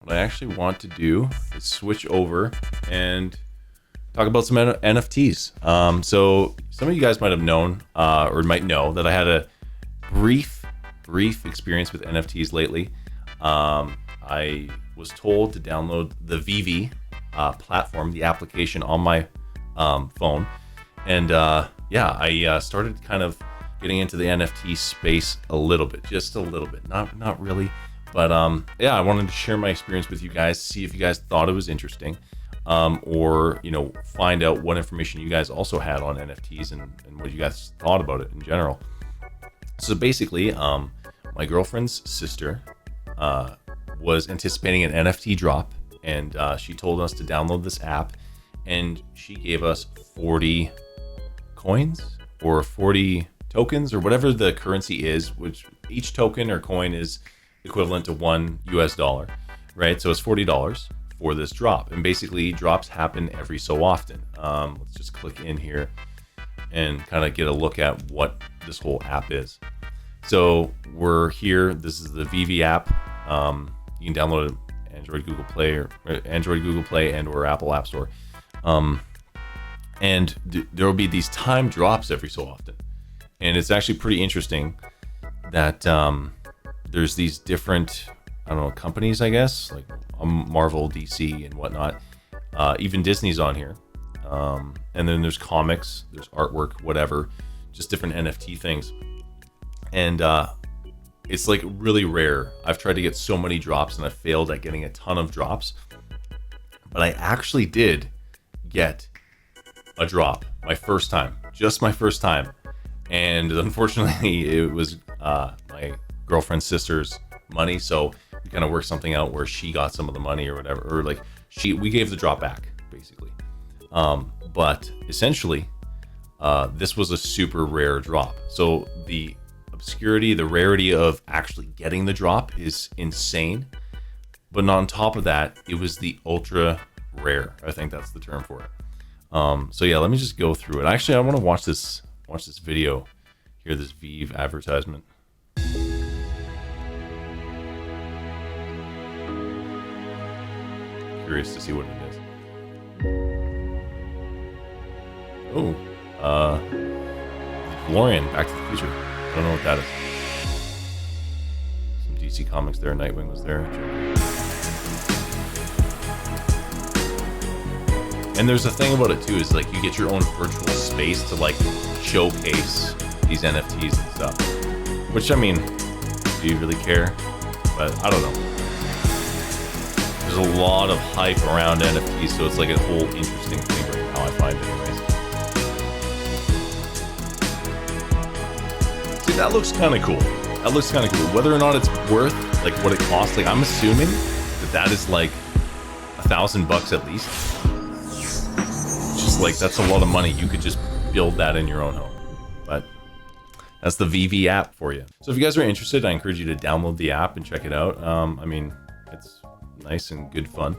what I actually want to do is switch over and talk about some NFTs. So some of you guys might have known or might know that I had a brief experience with NFTs lately. I was told to download the VeVe platform, the application on my phone. And I started kind of getting into the NFT space a little bit, just a little bit, not really. But I wanted to share my experience with you guys, see if you guys thought it was interesting, or find out what information you guys also had on NFTs and what you guys thought about it in general. So basically, my girlfriend's sister was anticipating an NFT drop, and she told us to download this app, and she gave us 40 coins or 40 tokens or whatever the currency is, which each token or coin is equivalent to $1, right? So it's $40 for this drop, and basically drops happen every so often. Let's just click in here and kind of get a look at what this whole app is. So we're here. This is the VeVe app. You can download it Android, Google Play, and or Apple App Store. And there will be these time drops every so often, and it's actually pretty interesting that there's these different, companies, I guess, like Marvel, DC, and whatnot. Even Disney's on here. And then there's comics, there's artwork, whatever, just different NFT things. And it's like really rare. I've tried to get so many drops and I've failed at getting a ton of drops. But I actually did get a drop my first time. And unfortunately, it was my girlfriend's sister's money, so we kind of worked something out where she got some of the money or whatever, or like we gave the drop back basically. But essentially, this was a super rare drop. So the obscurity, the rarity of actually getting the drop is insane. But on top of that, it was the ultra rare. I think that's the term for it. So yeah, let me just go through it. Actually, I want to watch this video here, this ViVe advertisement. Curious to see what it is. Oh, DeLorean, Back to the Future. I don't know what that is. Some DC Comics there. Nightwing was there. And there's a thing about it too, is like you get your own virtual space to like showcase these NFTs and stuff. Which, I mean, do you really care? But I don't know. There's a lot of hype around NFTs, so it's like a whole interesting thing right now, I find, anyways. See, that looks kind of cool. Whether or not it's worth like what it costs, like I'm assuming that is like $1,000 at least. Just like that's a lot of money. You could just build that in your own home. But that's the VeVe app for you. So if you guys are interested, I encourage you to download the app and check it out. I mean, it's nice and good fun.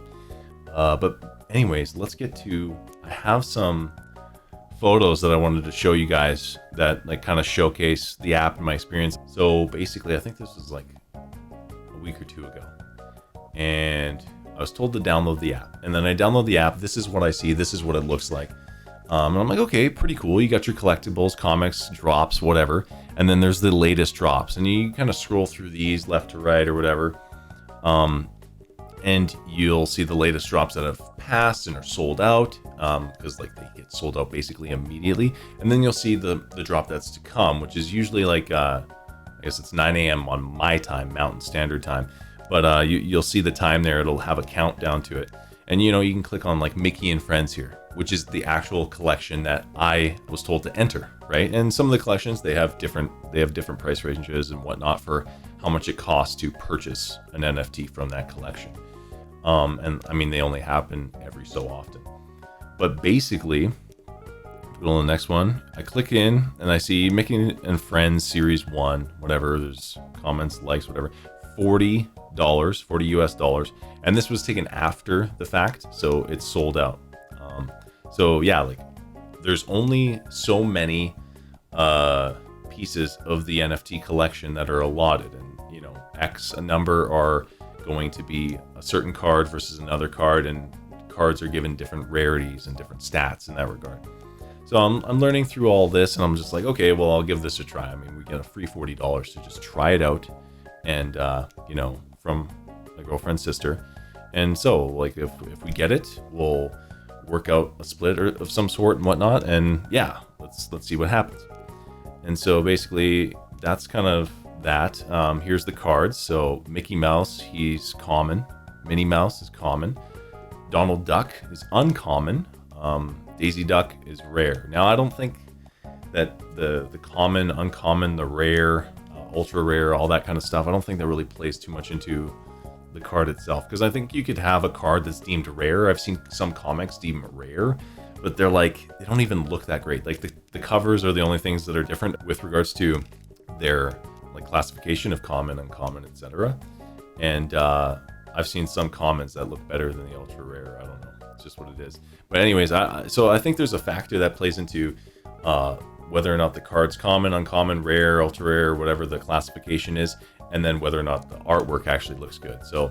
But anyways, let's get to, I have some photos that I wanted to show you guys that like kind of showcase the app and my experience. So basically, I think this was like a week or two ago, and I was told to download the app, and then I download the app. This is what I see. This is what it looks like. And I'm like, okay, pretty cool. You got your collectibles, comics, drops, whatever. And then there's the latest drops, and you kind of scroll through these left to right or whatever. And you'll see the latest drops that have passed and are sold out, because like they get sold out basically immediately. And then you'll see the drop that's to come, which is usually like, I guess it's 9 a.m. on my time, Mountain Standard Time. But you'll see the time there. It'll have a countdown to it. And you can click on like Mickey and Friends here, which is the actual collection that I was told to enter, right? And some of the collections, they have different price ranges and whatnot for how much it costs to purchase an NFT from that collection. And I mean, they only happen every so often. But basically, go to the next one. I click in and I see Mickey and Friends Series 1, whatever. There's comments, likes, whatever. $40, $40. And this was taken after the fact, so it's sold out. So yeah, like there's only so many pieces of the NFT collection that are allotted, and X a number are going to be a certain card versus another card, and cards are given different rarities and different stats in that regard. So I'm learning through all this, and I'm just like, okay, well, I'll give this a try. I mean, we get a free $40 to just try it out, and you know, from my girlfriend's sister. And so, like, if we get it, we'll work out a split of some sort and whatnot. And yeah, let's see what happens. And so basically, that's kind of that. Here's the cards. So Mickey Mouse, he's common. Minnie Mouse is common. Donald Duck is uncommon. Daisy Duck is rare. Now, I don't think that the common, uncommon, the rare, ultra rare, all that kind of stuff, I don't think that really plays too much into the card itself, because I think you could have a card that's deemed rare. I've seen some comics deem rare, but they're like, they don't even look that great. Like the covers are the only things that are different with regards to their like classification of common, uncommon, etc. And I've seen some commons that look better than the ultra rare. I don't know. It's just what it is. But anyways, so I think there's a factor that plays into whether or not the card's common, uncommon, rare, ultra rare, whatever the classification is, and then whether or not the artwork actually looks good. So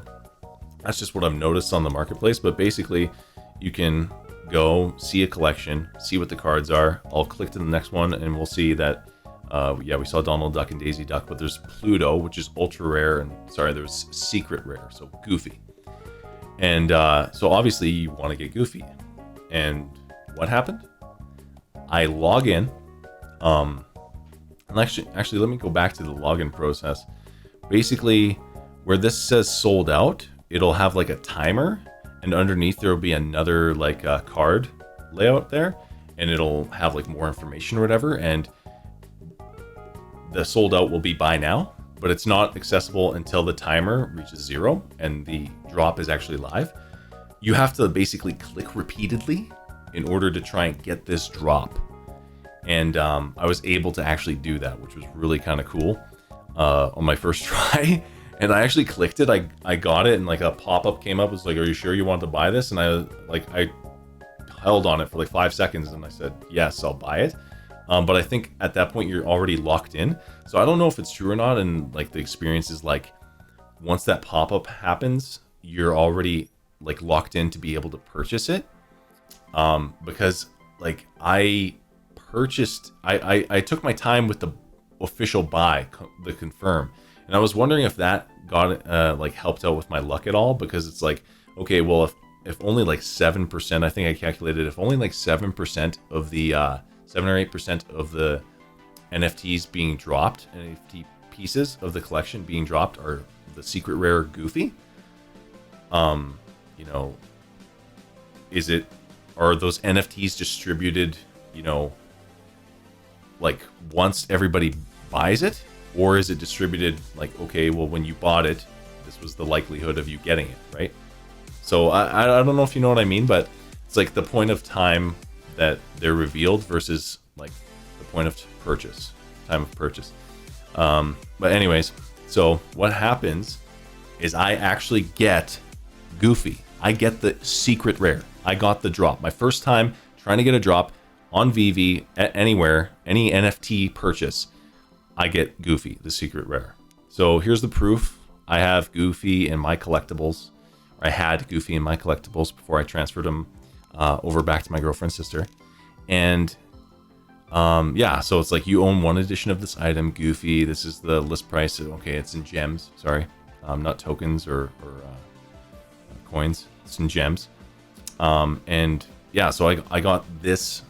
that's just what I've noticed on the marketplace. But basically, you can go see a collection, see what the cards are. I'll click to the next one, and we'll see that yeah, we saw Donald Duck and Daisy Duck, but there's Pluto, which is ultra rare, and sorry, there's secret rare, so Goofy. And so obviously you want to get Goofy. And what happened? I log in. And actually, let me go back to the login process. Basically, where this says sold out, it'll have like a timer, and underneath there will be another like card layout there, and it'll have like more information or whatever. And the sold out will be buy now, but it's not accessible until the timer reaches 0 and the drop is actually live. You have to basically click repeatedly in order to try and get this drop. And I was able to actually do that, which was really kind of cool on my first try. And I actually clicked it. I got it, and like a pop-up came up. It was like, "Are you sure you want to buy this?" And I held on it for like 5 seconds, and I said, "Yes, I'll buy it." But I think at that point you're already locked in. So I don't know if it's true or not. And like the experience is like, once that pop-up happens, you're already like locked in to be able to purchase it. Because like I took my time with the official buy, the confirm. And I was wondering if that got like helped out with my luck at all, because it's like, okay, well, if only like 7%, I think I calculated, if only like 7% of the 7 or 8% of the NFTs being dropped, NFT pieces of the collection being dropped are the secret rare Goofy. You know, are those NFTs distributed, you know, like once everybody buys it, or is it distributed like, okay, well, when you bought it, this was the likelihood of you getting it, right? So I don't know if you know what I mean, but it's like the point of time that they're revealed versus like the point of purchase, time of purchase. But anyways, so what happens is I actually get Goofy. I get the secret rare. I got the drop. My first time trying to get a drop on VeVe anywhere, any NFT purchase, I get Goofy, the secret rare. So here's the proof. I have Goofy in my collectibles. I had Goofy in my collectibles before I transferred them over back to my girlfriend's sister. And yeah, so it's like you own one edition of this item, Goofy. This is the list price. Okay, it's in gems. Sorry, not tokens or coins. It's in gems. And yeah, so I got this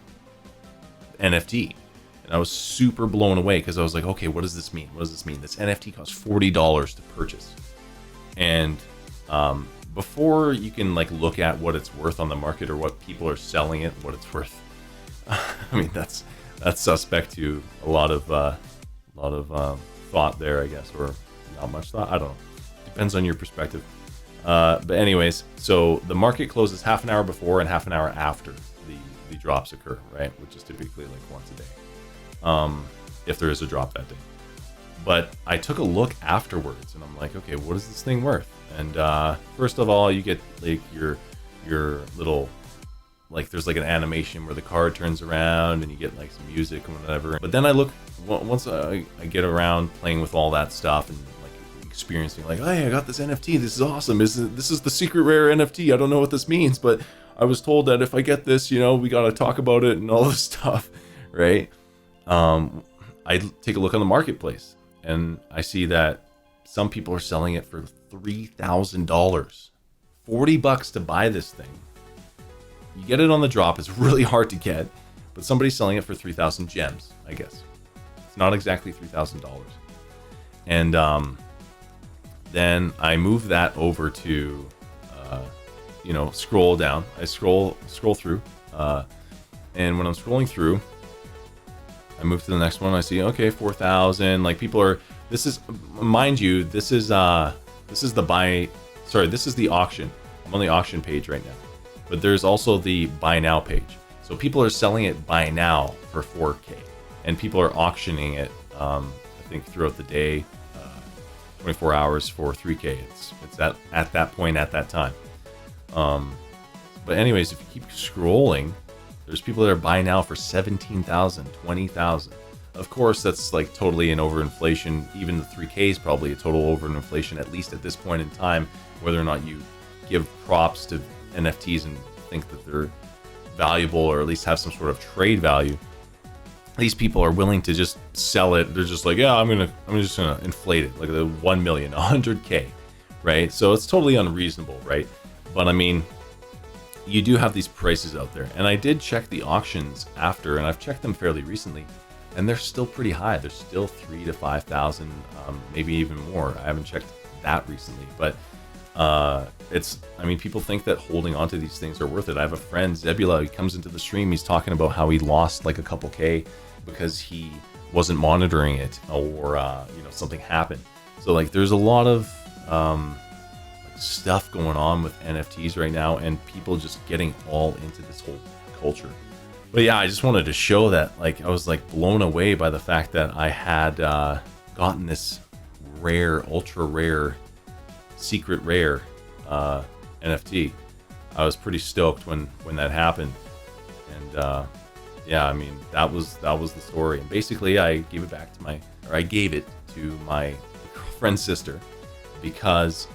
NFT. And I was super blown away because I was like, okay, what does this mean? What does this mean? This NFT costs $40 to purchase. And before you can like look at what it's worth on the market or what people are selling it, what it's worth, I mean, that's suspect to a lot of thought there, I guess, or not much thought. I don't know. Depends on your perspective. But anyways, so the market closes half an hour before and half an hour after the drops occur, right? Which is typically like once a day. If there is a drop that day. But I took a look afterwards and I'm like, okay, what is this thing worth? And first of all, you get like your little, like there's like an animation where the card turns around and you get like some music and whatever. But then I look, once I get around playing with all that stuff and like experiencing, like, hey, I got this NFT. This is awesome. This is the secret rare NFT. I don't know what this means, but I was told that if I get this, we got to talk about it and all this stuff, right? I take a look on the marketplace and I see that some people are selling it for $3,000, $40 to buy this thing. You get it on the drop. It's really hard to get, but somebody's selling it for 3,000 gems, I guess. It's not exactly $3,000. And then I move that over to, scroll down. I scroll through. And when I'm scrolling through, I move to the next one. I see, okay, 4,000. Like people are, this is, mind you, this is the auction. I'm on the auction page right now. But there's also the buy now page. So people are selling it buy now for 4K. And people are auctioning it, I think throughout the day, 24 hours for 3K. It's at that point at that time. But anyways, if you keep scrolling, there's people that are buying now for 17,000, 20,000. Of course, that's like totally an overinflation. Even the 3K is probably a total overinflation, at least at this point in time, whether or not you give props to NFTs and think that they're valuable or at least have some sort of trade value. These people are willing to just sell it. They're just like, yeah, I'm just gonna inflate it, like the 1 million, 100K, right? So it's totally unreasonable, right? But I mean, you do have these prices out there, and I did check the auctions after, and I've checked them fairly recently, and they're still pretty high. They're still 3,000 to 5,000, maybe even more. I haven't checked that recently, but people think that holding onto these things are worth it. I have a friend, Zebula, he comes into the stream. He's talking about how he lost like a couple K because he wasn't monitoring it, or something happened. So like, there's a lot of stuff going on with NFTs right now, and people just getting all into this whole culture. But yeah, I just wanted to show that, like, I was like blown away by the fact that I had gotten this rare, ultra rare, secret rare NFT. I was pretty stoked when that happened, and yeah, I mean, that was the story. And basically, I gave it to my girlfriend's sister, because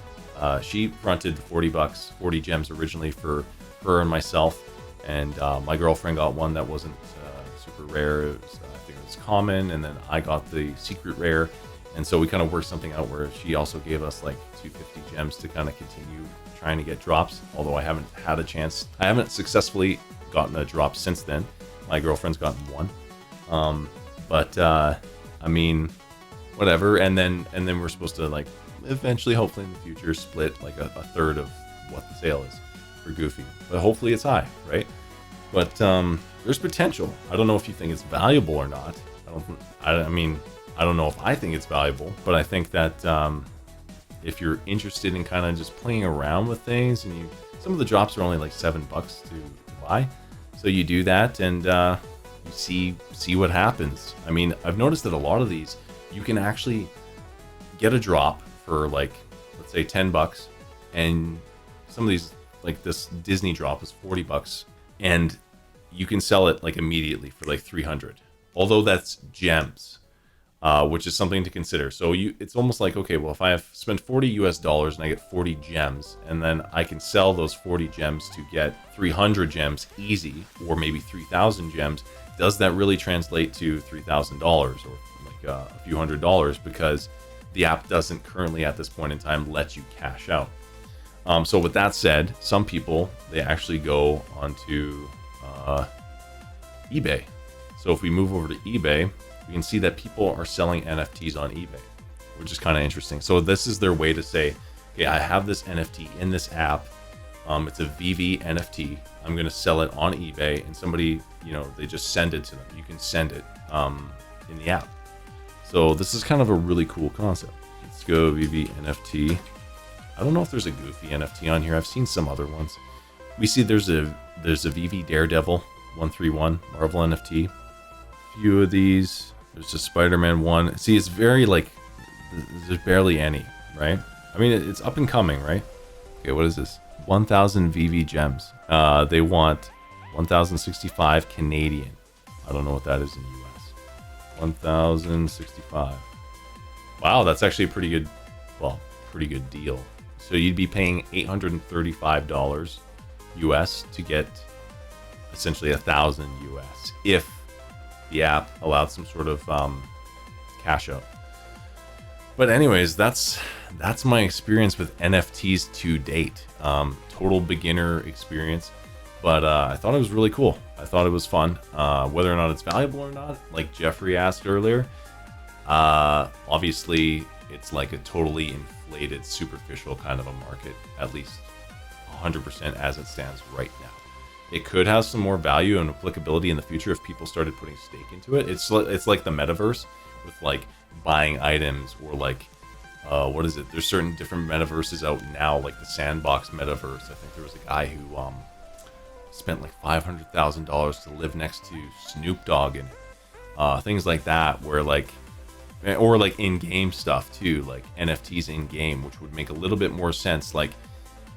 she fronted $40, 40 gems originally for her and myself, and my girlfriend got one that wasn't super rare. I think it was common, and then I got the secret rare. And so we kind of worked something out where she also gave us like 250 gems to kind of continue trying to get drops. Although I haven't had a chance. I haven't successfully gotten a drop since then. My girlfriend's gotten one. I mean, whatever. And then we're supposed to, like, eventually, hopefully in the future, split like a third of what the sale is for Goofy. But hopefully it's high, right? But there's potential. I don't know if you think it's valuable or not. I don't know if I think it's valuable, but I think that if you're interested in kind of just playing around with things, and some of the drops are only like $7 to buy, so you do that, and you see what happens. I mean, I've noticed that a lot of these, you can actually get a drop for like, let's say $10, and some of these, like this Disney drop is $40, and you can sell it like immediately for like 300. Although that's gems. Which is something to consider. So it's almost like, okay, well, if I have spent $40 and I get 40 gems, and then I can sell those 40 gems to get 300 gems easy, or maybe 3,000 gems, does that really translate to $3,000 or like a few $100s? Because the app doesn't currently at this point in time let you cash out. So with that said, some people, they actually go onto eBay. So if we move over to eBay, we can see that people are selling NFTs on eBay, which is kind of interesting. So this is their way to say, okay, I have this NFT in this app. It's a VeVe NFT. I'm going to sell it on eBay, and somebody, they just send it to them. You can send it in the app. So this is kind of a really cool concept. Let's go VeVe NFT. I don't know if there's a Goofy NFT on here. I've seen some other ones. We see there's a VeVe Daredevil 131 Marvel NFT. Few of these. There's a Spider-Man one. See, it's very like, there's barely any, right? I mean, it's up and coming, right? Okay, what is this? 1,000 VeVe gems. They want 1,065 Canadian. I don't know what that is in the US. 1,065. Wow, that's actually a pretty good well, pretty good deal. So you'd be paying $835 US to get essentially 1,000 US if the app allowed some sort of cash out. But anyways, that's my experience with NFTs to date. Total beginner experience, but I thought it was really cool. I thought it was fun. Whether or not it's valuable or not, like Jeffrey asked earlier, obviously it's like a totally inflated, superficial kind of a market, at least 100% as it stands right now. It could have some more value and applicability in the future if people started putting stake into it. It's like the metaverse with like buying items, or like what is it? There's certain different metaverses out now, like the Sandbox metaverse. I think there was a guy who spent like $500,000 to live next to Snoop Dogg and things like that, where like, or like in-game stuff too, like NFTs in-game, which would make a little bit more sense. Like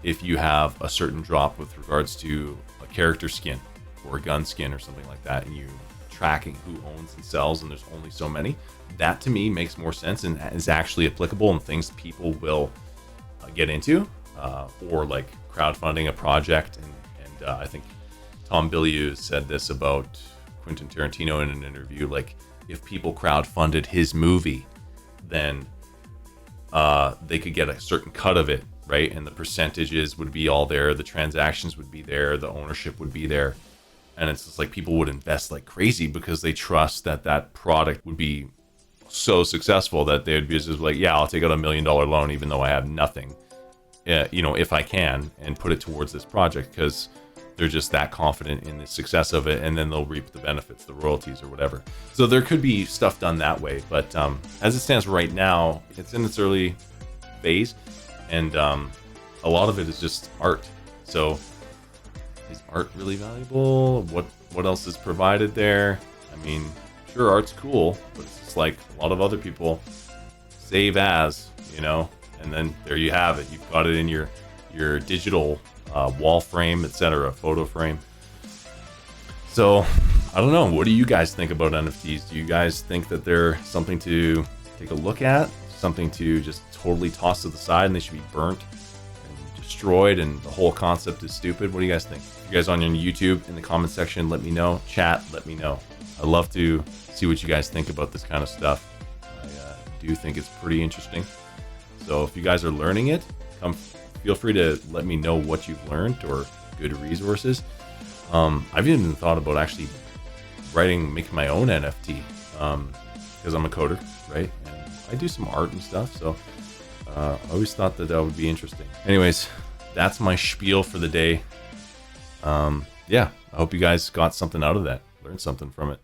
if you have a certain drop with regards to a character skin or a gun skin or something like that, and you tracking who owns and sells, and there's only so many, that to me makes more sense and is actually applicable and things people will get into, or like crowdfunding a project. And I think Tom Bilyeu said this about Quentin Tarantino in an interview, like if people crowdfunded his movie, then they could get a certain cut of it, right? And the percentages would be all there, the transactions would be there, the ownership would be there. And it's just like people would invest like crazy because they trust that that product would be so successful that they would be just like, yeah, I'll take out $1 million loan even though I have nothing, you know, if I can, and put it towards this project, because they're just that confident in the success of it, and then they'll reap the benefits, the royalties or whatever. So there could be stuff done that way, but as it stands right now, it's in its early phase, and a lot of it is just art. So is art really valuable? What else is provided there? I mean, sure, art's cool, but it's just like a lot of other people save as, you know, and then there you have it. You've got it in your digital wall frame, etc., photo frame. So I don't know. What do you guys think about NFTs? Do you guys think that they're something to take a look at, something to just totally toss to the side, and they should be burnt and destroyed, and the whole concept is stupid? What do you guys think? You guys on your YouTube, in the comment section, let me know. Chat, let me know. I'd love to see what you guys think about this kind of stuff. I do think it's pretty interesting. So if you guys are learning it, feel free to let me know what you've learned or good resources. I've even thought about actually making my own NFT, because I'm a coder, right? And I do some art and stuff, so I always thought that would be interesting. Anyways, that's my spiel for the day. Yeah, I hope you guys got something out of that, learned something from it.